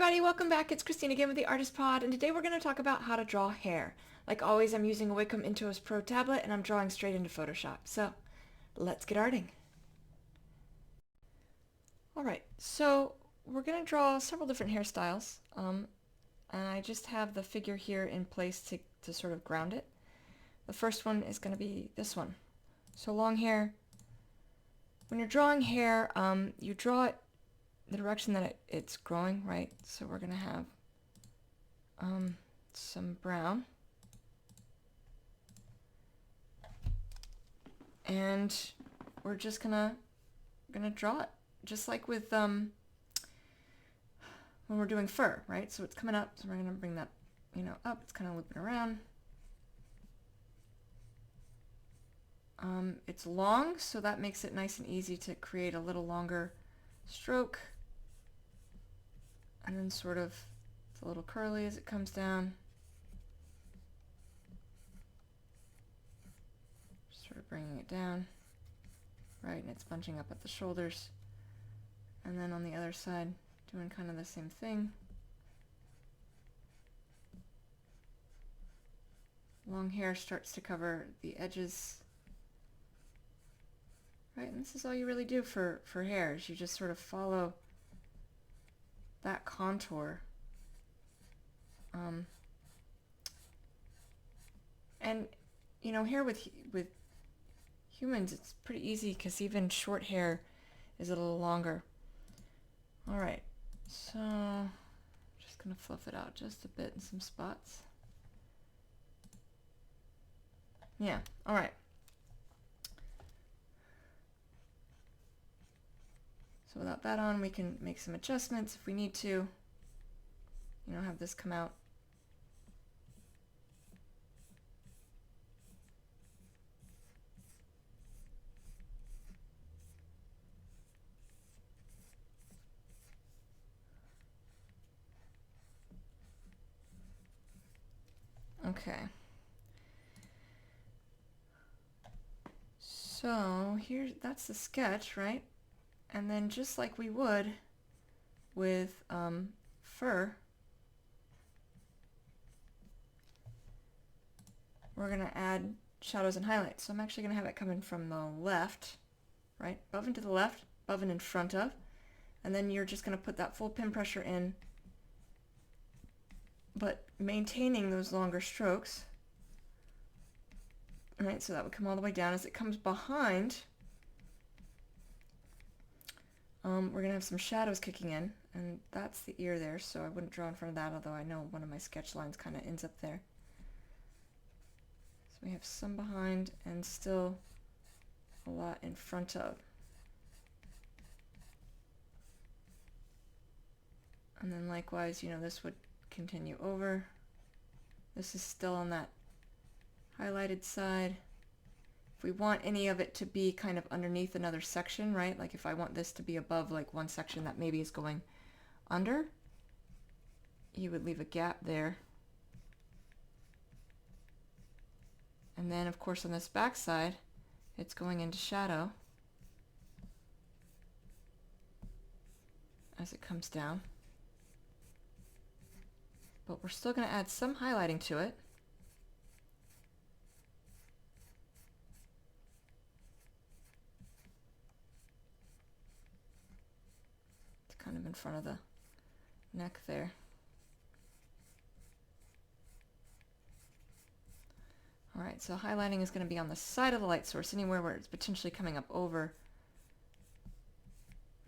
everybody, welcome back. It's Christine again with the Artist Pod, and today we're going to talk about how to draw hair. Like always, I'm using a Wacom Intuos Pro tablet, and I'm drawing straight into Photoshop. So, let's get arting. Alright, so we're going to draw several different hairstyles, and I just have the figure here in place to sort of ground it. The first one is going to be this one. So long hair. When you're drawing hair, you draw it the direction that it's growing, right? So we're going to have some brown. And we're just gonna draw it, just like with when we're doing fur, right? So it's coming up, so we're gonna bring that, up. It's kind of looping around. It's long, so that makes it nice and easy to create a little longer stroke. And then sort of, it's a little curly as it comes down. Sort of bringing it down, right, and it's bunching up at the shoulders. And then on the other side, doing kind of the same thing. Long hair starts to cover the edges. Right, and this is all you really do for hair, is you just sort of follow that contour. And hair with humans, it's pretty easy because even short hair is a little longer. All right, so just gonna fluff it out just a bit in some spots. Yeah, all right. So without that on, we can make some adjustments if we need to. Have this come out. Okay. So that's the sketch, right? And then just like we would with fur, we're going to add shadows and highlights. So I'm actually going to have it coming from the left, right? Above and to the left, above and in front of. And then you're just going to put that full pin pressure in, but maintaining those longer strokes. All right, so that would come all the way down. As it comes behind, we're going to have some shadows kicking in, and that's the ear there, so I wouldn't draw in front of that, although I know one of my sketch lines kind of ends up there. So we have some behind and still a lot in front of. And then likewise, this would continue over. This is still on that highlighted side. If we want any of it to be kind of underneath another section, right? Like if I want this to be above like one section that maybe is going under, you would leave a gap there. And then of course on this back side, it's going into shadow as it comes down. But we're still going to add some highlighting to it. It's kind of in front of the neck there. All right, so highlighting is going to be on the side of the light source, anywhere where it's potentially coming up over.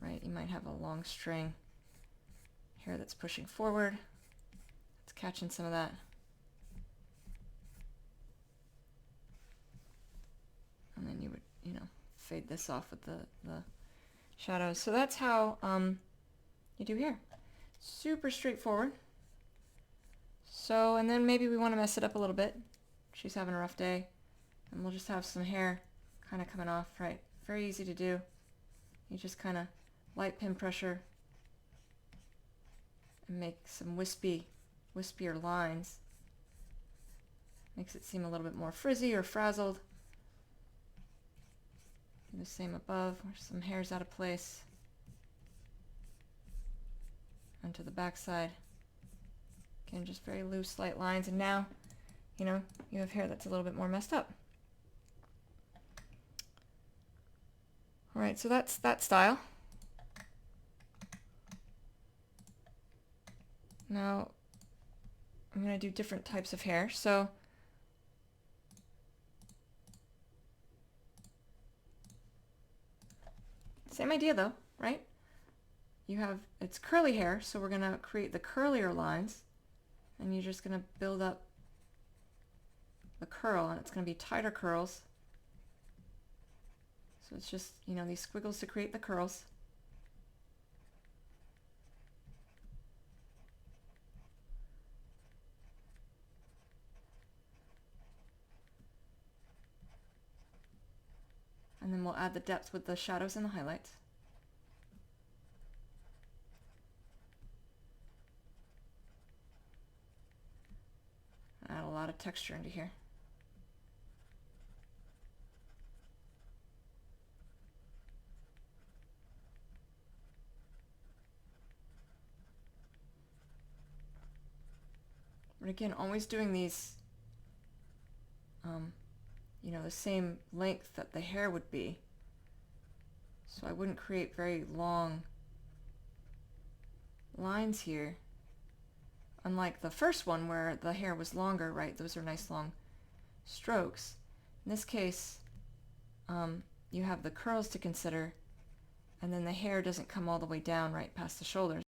Right, you might have a long string hair that's pushing forward. It's catching some of that. And then you would, fade this off with the shadows. So that's how you do hair. Super straightforward. So, and then maybe we want to mess it up a little bit. She's having a rough day, and we'll just have some hair kind of coming off, right? Very easy to do. You just kind of light pin pressure and make some wispier lines. Makes it seem a little bit more frizzy or frazzled. Do the same above, where some hair's out of place. onto the back side. Again, just very loose, light lines. And now, you know, you have hair that's a little bit more messed up. All right, so that's that style. Now, I'm going to do different types of hair. So, same idea though, right? You have, it's curly hair, so we're going to create the curlier lines, and you're just going to build up the curl, and it's going to be tighter curls. So it's just, you know, these squiggles to create the curls. And then we'll add the depth with the shadows and the highlights. Add a lot of texture into here. But again, always doing these, you know, the same length that the hair would be. So I wouldn't create very long lines here. Unlike the first one where the hair was longer, right? Those are nice long strokes. In this case, you have the curls to consider, and then the hair doesn't come all the way down right past the shoulders.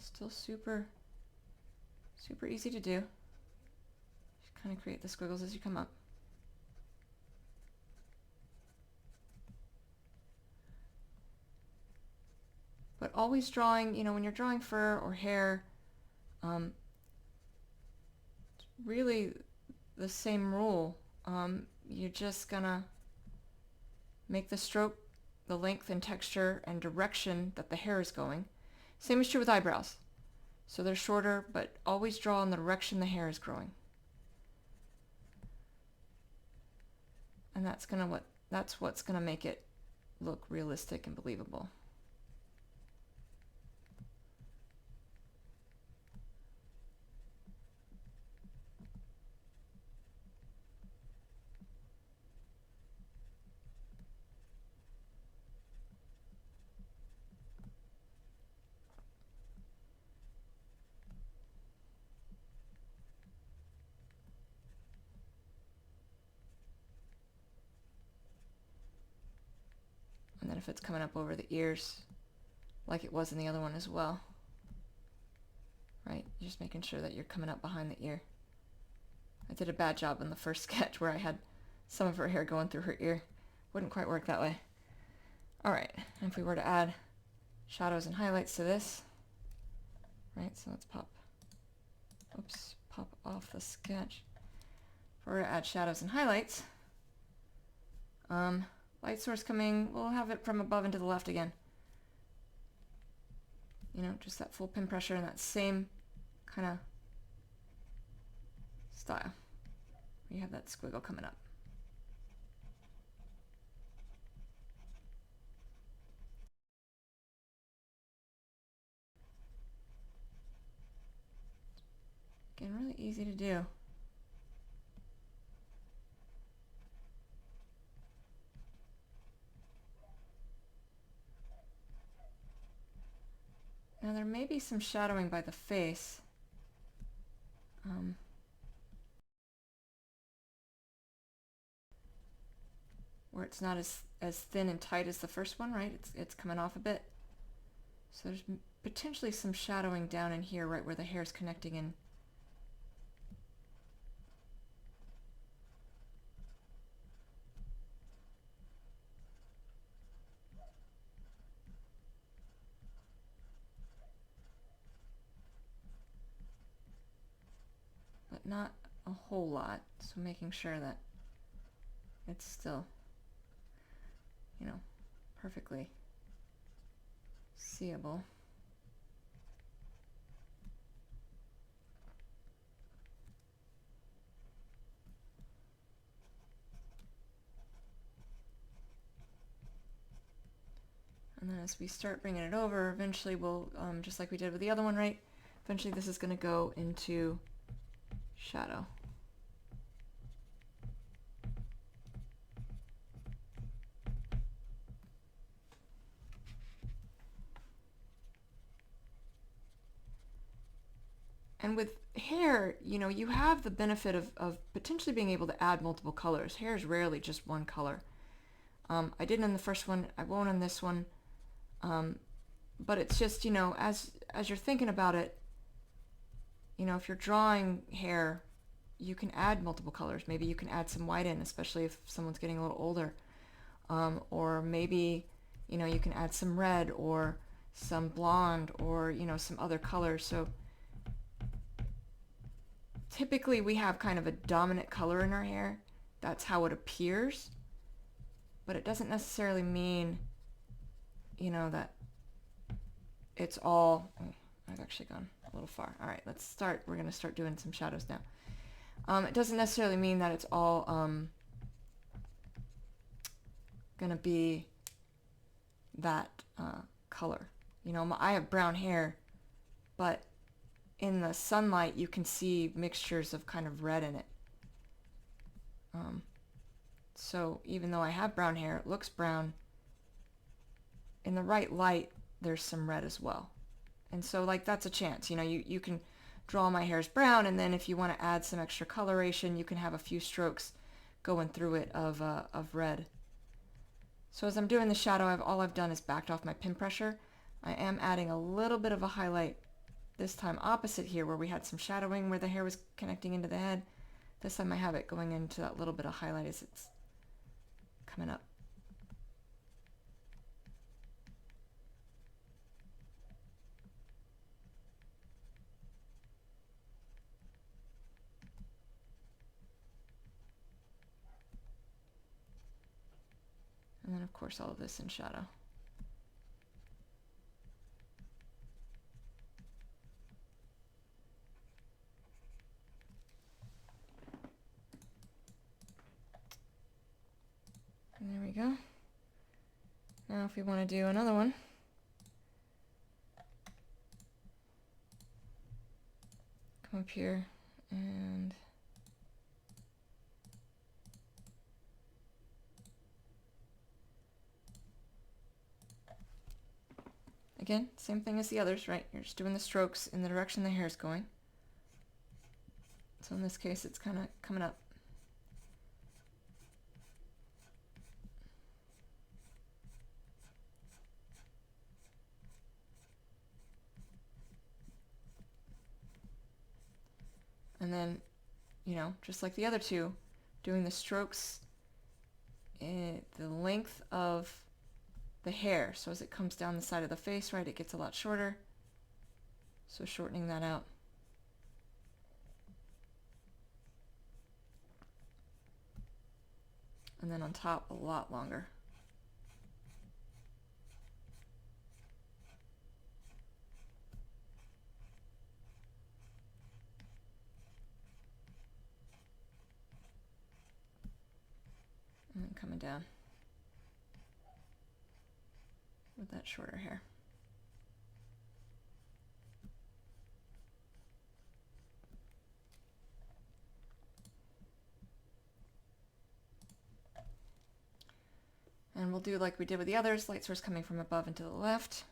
Still super easy to do. Just kind of create the squiggles as you come up. But always drawing, you know, when you're drawing fur or hair, really the same rule. You're just gonna make the stroke, the length and texture and direction that the hair is going. Same is true with eyebrows. So they're shorter, but always draw in the direction the hair is growing. And that's what's gonna make it look realistic and believable. And then if it's coming up over the ears, like it was in the other one as well, right? Just making sure that you're coming up behind the ear. I did a bad job in the first sketch where I had some of her hair going through her ear. Wouldn't quite work that way. All right, and if we were to add shadows and highlights to this, right? So let's pop off the sketch. If we were to add shadows and highlights, light source coming, we'll have it from above and to the left again. You know, just that full pin pressure and that same kind of style. You have that squiggle coming up. Again, really easy to do. Now there may be some shadowing by the face. Where it's not as thin and tight as the first one, right? It's coming off a bit. So there's potentially some shadowing down in here, right where the hair's connecting in. But not a whole lot, so making sure that it's still, you know, perfectly seeable. And as we start bringing it over, eventually we'll, just like we did with the other one, right? Eventually this is going to go into shadow. And with hair, you know, you have the benefit of potentially being able to add multiple colors. Hair is rarely just one color. I didn't in the first one, I won't in this one. But it's just, you know, as you're thinking about it, you know, if you're drawing hair, you can add multiple colors. Maybe you can add some white in, especially if someone's getting a little older. Or maybe, you know, you can add some red or some blonde or, you know, some other colors. So typically we have kind of a dominant color in our hair. That's how it appears. But it doesn't necessarily mean, you know, that it's all... Oh, I've actually gone a little far. All right, let's start. We're going to start doing some shadows now. It doesn't necessarily mean that it's all going to be that color. You know, I have brown hair, but in the sunlight you can see mixtures of kind of red in it. So even though I have brown hair, it looks brown. In the right light, there's some red as well. And so, like, that's a chance. You know, you can draw my hair as brown, and then if you want to add some extra coloration, you can have a few strokes going through it of red. So as I'm doing the shadow, all I've done is backed off my pin pressure. I am adding a little bit of a highlight, this time opposite here, where we had some shadowing where the hair was connecting into the head. This time I have it going into that little bit of highlight as it's coming up. And then of course all of this in shadow. And there we go. Now if we want to do another one, come up here and again, same thing as the others, right? You're just doing the strokes in the direction the hair is going. So in this case, it's kind of coming up. And then, you know, just like the other two, doing the strokes in the length of the hair. So as it comes down the side of the face, right, it gets a lot shorter. So shortening that out. And then on top, a lot longer. And then coming down with that shorter hair. And we'll do like we did with the others, light source coming from above and to the left.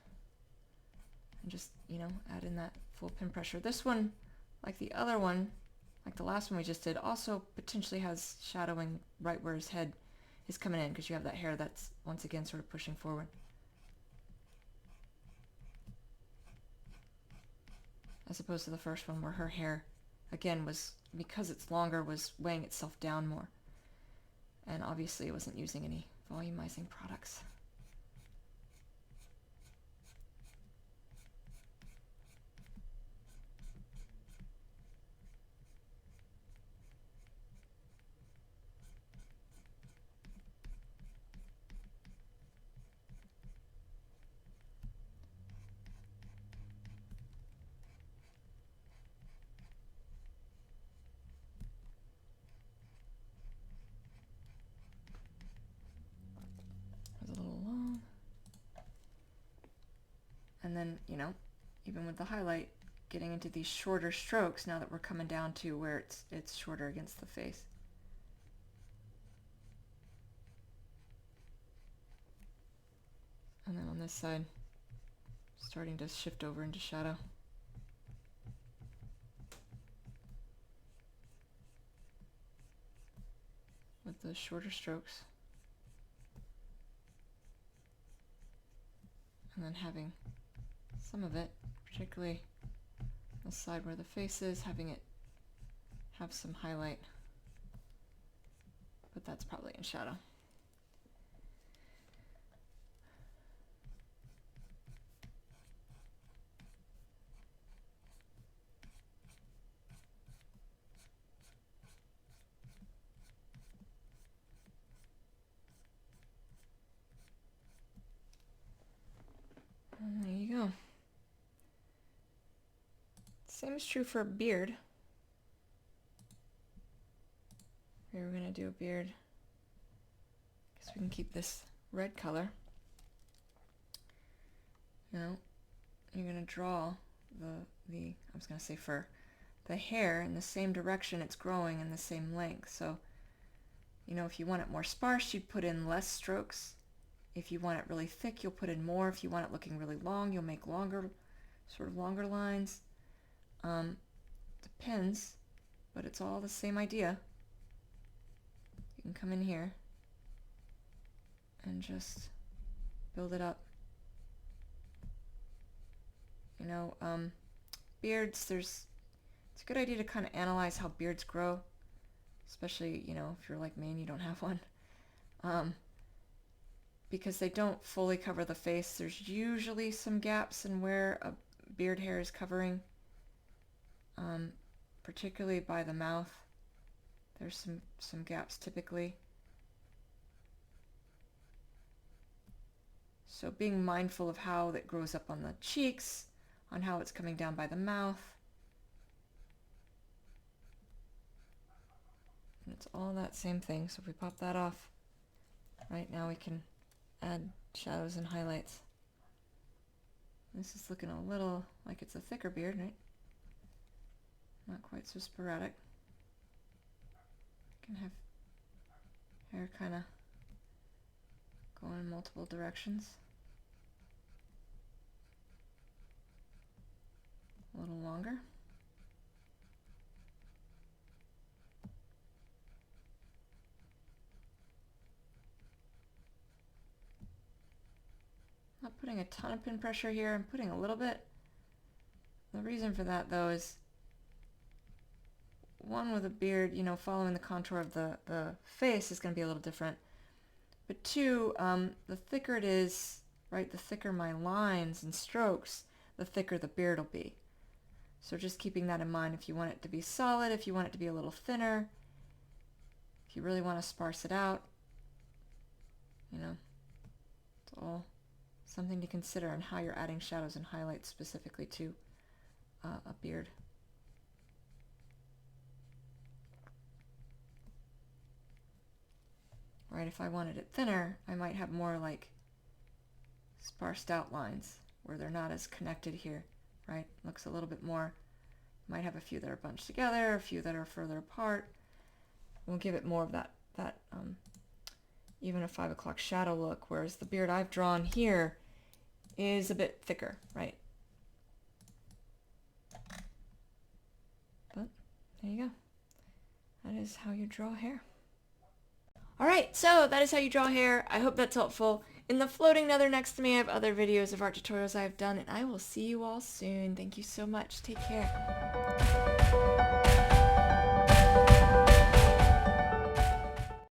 And just, you know, add in that full pin pressure. This one, like the other one, like the last one we just did, also potentially has shadowing right where his head is coming in, because you have that hair that's once again sort of pushing forward. As opposed to the first one where her hair, again, was, because it's longer, was weighing itself down more. And obviously it wasn't using any volumizing products. There's a little then, you know, even with the highlight, getting into these shorter strokes now that we're coming down to where it's shorter against the face. And then on this side, starting to shift over into shadow. With those shorter strokes. And then having some of it, particularly the side where the face is, having it have some highlight. But that's probably in shadow. And there you go. Same is true for a beard. Here we're going to do a beard. Guess we can keep this red color. You know, you're going to draw I was going to say fur, the hair in the same direction it's growing in the same length. So, you know, if you want it more sparse, you put in less strokes. If you want it really thick, you'll put in more. If you want it looking really long, you'll make longer, sort of longer lines. Depends, but it's all the same idea. You can come in here and just build it up. You know, beards, it's a good idea to kind of analyze how beards grow, especially, you know, if you're like me and you don't have one. Because they don't fully cover the face. There's usually some gaps in where a beard hair is covering, particularly by the mouth. There's some gaps typically. So being mindful of how that grows up on the cheeks, on how it's coming down by the mouth. And it's all that same thing. So if we pop that off, right now we can add shadows and highlights. This is looking a little like it's a thicker beard, right? Not quite so sporadic. Can have hair kind of going in multiple directions. A little longer. Not putting a ton of pin pressure here. I'm putting a little bit. The reason for that, though, is one, with a beard, you know, following the contour of the face is going to be a little different. But two, the thicker it is, right, the thicker my lines and strokes, the thicker the beard will be. So just keeping that in mind. If you want it to be solid, if you want it to be a little thinner, if you really want to sparse it out, you know, it's all something to consider on how you're adding shadows and highlights specifically to a beard. Right, if I wanted it thinner, I might have more like sparsed out lines where they're not as connected here, right? Looks a little bit more, might have a few that are bunched together, a few that are further apart. We'll give it more of that even a 5 o'clock shadow look, whereas the beard I've drawn here is a bit thicker, right? But there you go. That is how you draw hair. Alright, so that is how you draw hair. I hope that's helpful. In the floating nether next to me, I have other videos of art tutorials I have done, and I will see you all soon. Thank you so much. Take care.